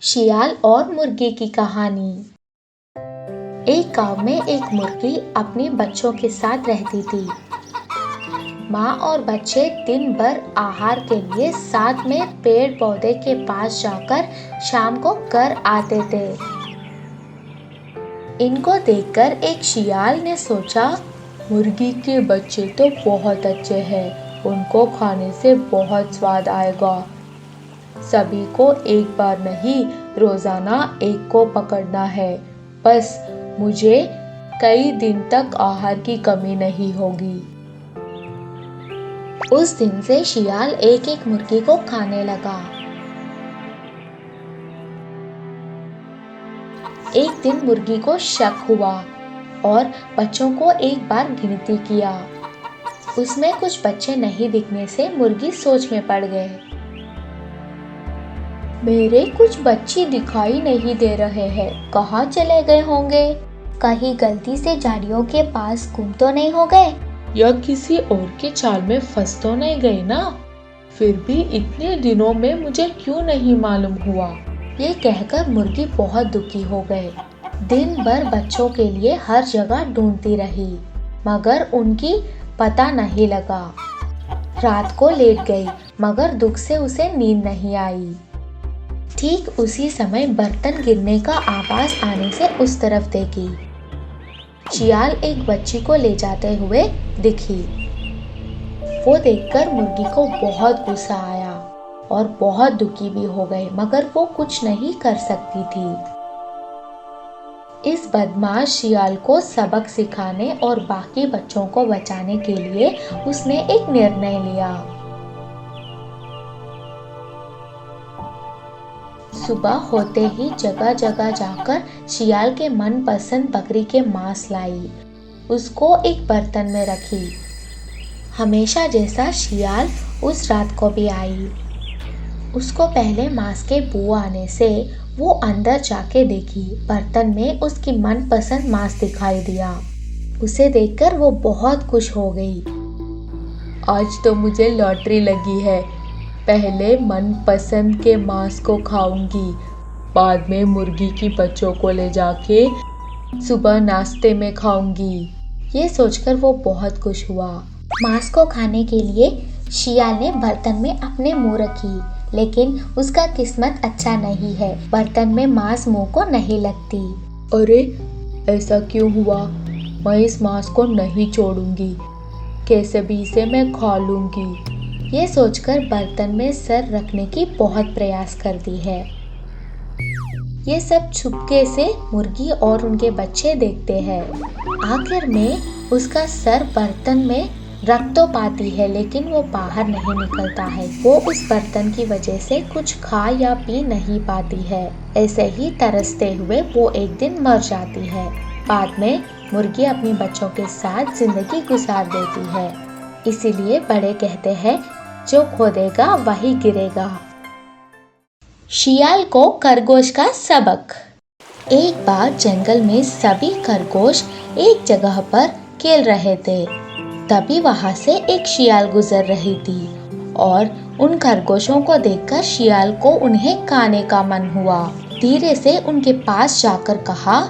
शियाल और मुर्गी की कहानी। एक गांव में एक मुर्गी अपने बच्चों के साथ रहती थी। माँ और बच्चे दिन भर आहार के लिए साथ में पेड़ पौधे के पास जाकर शाम को घर आते थे। इनको देखकर एक शियाल ने सोचा, मुर्गी के बच्चे तो बहुत अच्छे हैं, उनको खाने से बहुत स्वाद आएगा। सभी को एक बार नहीं, रोजाना एक को पकड़ना है, बस मुझे कई दिन तक आहार की कमी नहीं होगी। उस दिन से शियाल एक एक मुर्गी को खाने लगा। एक दिन मुर्गी को शक हुआ और बच्चों को एक बार गिनती किया। उसमें कुछ बच्चे नहीं दिखने से मुर्गी सोच में पड़ गए। मेरे कुछ बच्चे दिखाई नहीं दे रहे हैं, कहाँ चले गए होंगे? कहीं गलती से झाड़ियों के पास गुम तो नहीं हो गए? या किसी और के जाल में फंस तो नहीं गए ना? फिर भी इतने दिनों में मुझे क्यों नहीं मालूम हुआ? ये कहकर मुर्गी बहुत दुखी हो गए। दिन भर बच्चों के लिए हर जगह ढूंढती रही, मगर उनकी पता नहीं लगा। रात को लेट गई, मगर दुख से उसे नींद नहीं आई। ठीक उसी समय बर्तन गिरने का आवाज आने से उस तरफ देखी। शियाल एक बच्ची को ले जाते हुए दिखी। वो देखकर मुर्गी को बहुत गुस्सा आया और बहुत दुखी भी हो गई, मगर वो कुछ नहीं कर सकती थी। इस बदमाश शियाल को सबक सिखाने और बाकी बच्चों को बचाने के लिए उसने एक निर्णय लिया। सुबह होते ही जगह जगह जाकर शियाल के मनपसंद बकरी के मांस लाई। उसको एक बर्तन में रखी। हमेशा जैसा शियाल उस रात को भी आई। उसको पहले मांस के बू आने से वो अंदर जाके देखी। बर्तन में उसकी मनपसंद मांस दिखाई दिया। उसे देखकर वो बहुत खुश हो गई। आज तो मुझे लॉटरी लगी है। पहले मनपसंद के मांस को खाऊंगी, बाद में मुर्गी की बच्चों को ले जाके सुबह नाश्ते में खाऊंगी। ये सोचकर वो बहुत खुश हुआ। मांस को खाने के लिए शियाल ने बर्तन में अपने मुंह रखी, लेकिन उसका किस्मत अच्छा नहीं है। बर्तन में मांस मुंह को नहीं लगती। अरे, ऐसा क्यों हुआ? मैं इस मांस को नहीं छोड़ूंगी, कैसे भी इसे मैं खा लूंगी। ये सोचकर बर्तन में सर रखने की बहुत प्रयास करती है। ये सब छुपके से मुर्गी और उनके बच्चे देखते हैं। आखिर में उसका सर बर्तन में रख तो पाती है, लेकिन वो बाहर नहीं निकलता है। वो उस बर्तन की वजह से कुछ खा या पी नहीं पाती है। ऐसे ही तरसते हुए वो एक दिन मर जाती है। बाद में मुर्गी अपने बच्चों के साथ जिंदगी गुजार देती है। इसीलिए बड़े कहते हैं, जो खोदेगा वही गिरेगा। शियाल को खरगोश का सबक। एक बार जंगल में सभी खरगोश एक जगह पर खेल रहे थे। तभी वहां से एक शियाल गुजर रही थी और उन खरगोशों को देखकर शियाल को उन्हें खाने का मन हुआ। धीरे से उनके पास जाकर कहा,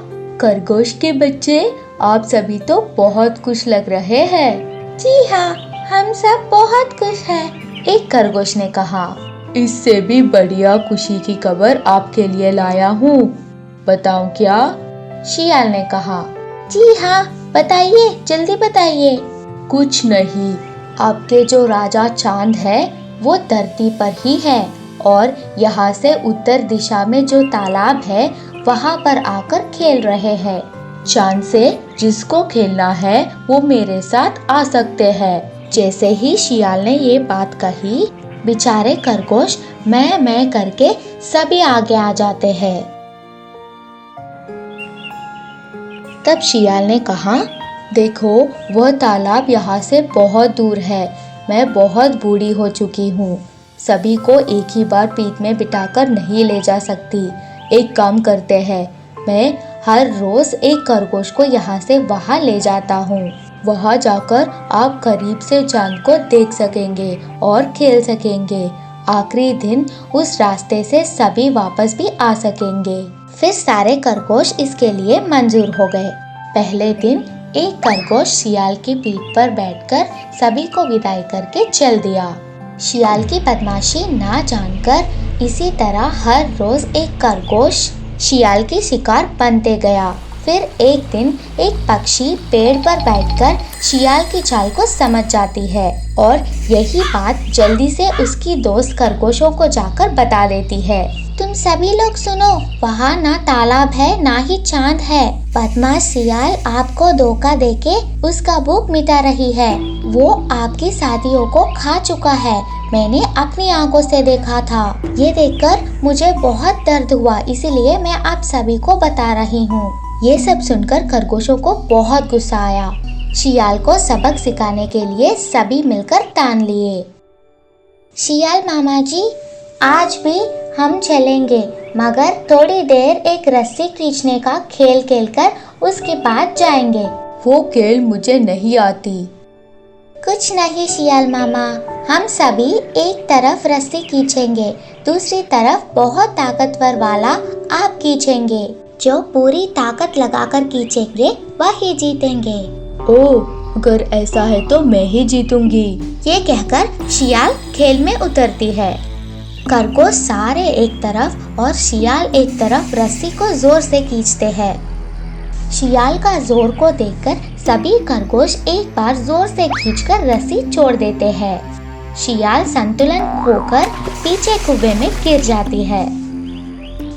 खरगोश के बच्चे, आप सभी तो बहुत खुश लग रहे हैं। जी हाँ, हम सब बहुत खुश हैं। एक खरगोश ने कहा, इससे भी बढ़िया खुशी की खबर आपके लिए लाया हूँ। बताऊँ क्या? शियाल ने कहा। जी हाँ, बताइए, जल्दी बताइए। कुछ नहीं, आपके जो राजा चांद है वो धरती पर ही है और यहाँ से उत्तर दिशा में जो तालाब है वहाँ पर आकर खेल रहे हैं। चांद से जिसको खेलना है वो मेरे साथ आ सकते हैं। जैसे ही शियाल ने ये बात कही, बेचारे खरगोश मैं करके सभी आगे आ जाते हैं। तब शियाल ने कहा, देखो, वह तालाब यहाँ से बहुत दूर है। मैं बहुत बूढ़ी हो चुकी हूँ, सभी को एक ही बार पीठ में बिठाकर नहीं ले जा सकती। एक काम करते हैं, मैं हर रोज एक खरगोश को यहाँ से वहाँ ले जाता हूँ। वहाँ जाकर आप करीब से चांद को देख सकेंगे और खेल सकेंगे। आखिरी दिन उस रास्ते से सभी वापस भी आ सकेंगे। फिर सारे खरगोश इसके लिए मंजूर हो गए। पहले दिन एक खरगोश शियाल की पीठ पर बैठकर सभी को विदाई करके चल दिया। शियाल की बदमाशी ना जानकर इसी तरह हर रोज एक खरगोश शियाल की शिकार बनते गया। फिर एक दिन एक पक्षी पेड़ पर बैठकर शियाल की चाल को समझ जाती है और यही बात जल्दी से उसकी दोस्त खरगोशों को जाकर बता देती है। तुम सभी लोग सुनो, वहाँ ना तालाब है ना ही चांद है। बदमाश शियाल आपको धोखा देके उसका भूख मिटा रही है। वो आपकी साथियों को खा चुका है। मैंने अपनी आंखों से देखा था। ये देखकर मुझे बहुत दर्द हुआ, इसीलिए मैं आप सभी को बता रही हूँ। ये सब सुनकर खरगोशों को बहुत गुस्सा आया। शियाल को सबक सिखाने के लिए सभी मिलकर ठान लिए। शियाल मामा जी, आज भी हम चलेंगे, मगर थोड़ी देर एक रस्सी खींचने का खेल खेलकर उसके बाद जाएंगे। वो खेल मुझे नहीं आती। कुछ नहीं शियाल मामा, हम सभी एक तरफ रस्सी खींचेंगे, दूसरी तरफ बहुत ताकतवर वाला आप खींचेंगे। जो पूरी ताकत लगाकर खींचेंगे वही जीतेंगे। ओह, अगर ऐसा है तो मैं ही जीतूंगी। ये कहकर शियाल खेल में उतरती है। खरगोश सारे एक तरफ और शियाल एक तरफ रस्सी को जोर से खींचते हैं। शियाल का जोर को देखकर सभी खरगोश एक बार जोर से खींचकर रस्सी छोड़ देते हैं। शियाल संतुलन खोकर पीछे कुएं में गिर जाती है।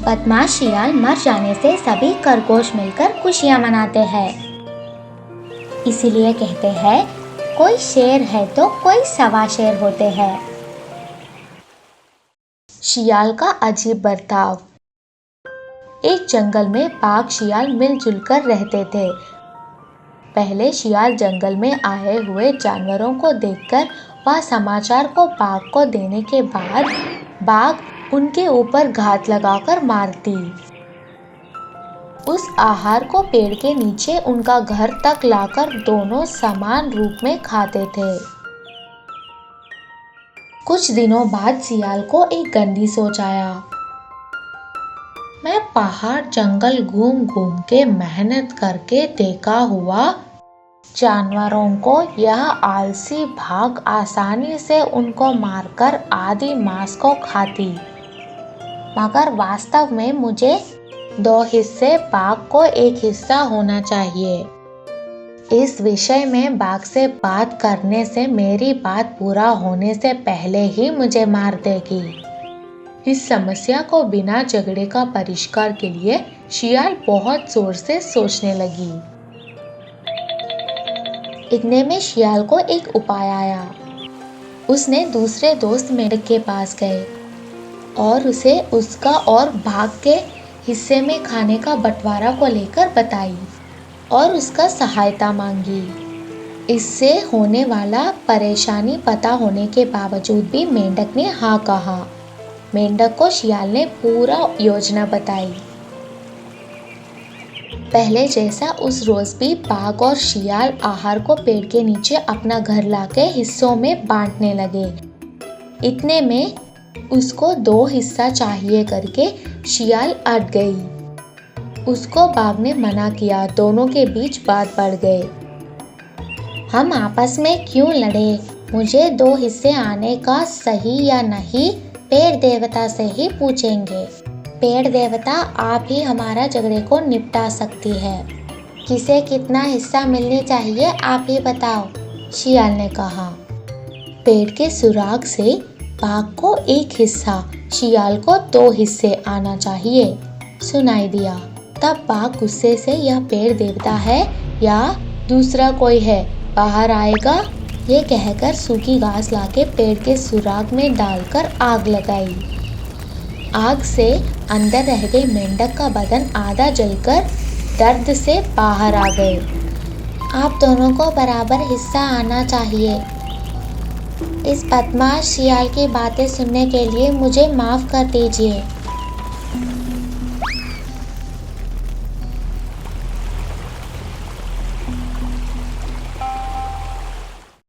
बदमाश शियाल मर जाने से सभी खरगोश मिलकर खुशियां मनाते हैं। इसीलिए कहते हैं, कोई शेर है तो कोई सवा शेर होते हैं। शियाल का अजीब बर्ताव। एक जंगल में बाघ शियाल मिलजुल कर रहते थे। पहले शियाल जंगल में आए हुए जानवरों को देखकर वह समाचार को बाघ को देने के बाद बाघ उनके ऊपर घात लगाकर मारती। उस आहार को पेड़ के नीचे उनका घर तक लाकर दोनों समान रूप में खाते थे। कुछ दिनों बाद शियाल को एक गंदी सोच आया। मैं पहाड़ जंगल घूम घूम के मेहनत करके देखा हुआ जानवरों को यह आलसी बाघ आसानी से उनको मारकर आधी मांस को खाती, मगर वास्तव में मुझे 2 हिस्से बाघ को 1 हिस्सा होना चाहिए। इस विषय में बाघ से बात करने से मेरी बात पूरा होने से पहले ही मुझे मार देगी। इस समस्या को बिना झगड़े का परिष्कार के लिए शियाल बहुत जोर से सोचने लगी। इतने में शियाल को एक उपाय आया। उसने दूसरे दोस्त मेंढक के पास गए और उसे उसका और बाघ के हिस्से में खाने का बंटवारा को लेकर बताई और उसका सहायता मांगी। इससे होने वाला परेशानी पता होने के बावजूद भी मेंढक ने हाँ कहा। मेंढक को शियाल ने पूरा योजना बताई। पहले जैसा उस रोज भी बाघ और शियाल आहार को पेड़ के नीचे अपना घर लाके हिस्सों में बांटने लगे। इतने में उसको 2 हिस्सा चाहिए करके शियाल अट गई। उसको बाघ ने मना किया। दोनों के बीच बात बढ़ गई। हम आपस में क्यों लड़े? मुझे 2 हिस्से आने का सही या नहीं पेड़ देवता से ही पूछेंगे। पेड़ देवता आप ही हमारा झगड़े को निपटा सकती है। किसे कितना हिस्सा मिलनी चाहिए आप ही बताओ, शियाल ने कहा। पेड़ के सुराग से बाघ को 1 हिस्सा, शियाल को 2 हिस्से आना चाहिए, सुनाई दिया। तब बाघ गुस्से से यह पेड़ देवता है या दूसरा कोई है, बाहर आएगा। ये कहकर सूखी घास लाके पेड़ के सुराग में डालकर आग लगाई। आग से अंदर रह गई मेंढक का बदन आधा जलकर दर्द से बाहर आ गए। आप दोनों को बराबर हिस्सा आना चाहिए। इस बदमाश शियाल की बातें सुनने के लिए मुझे माफ कर दीजिए।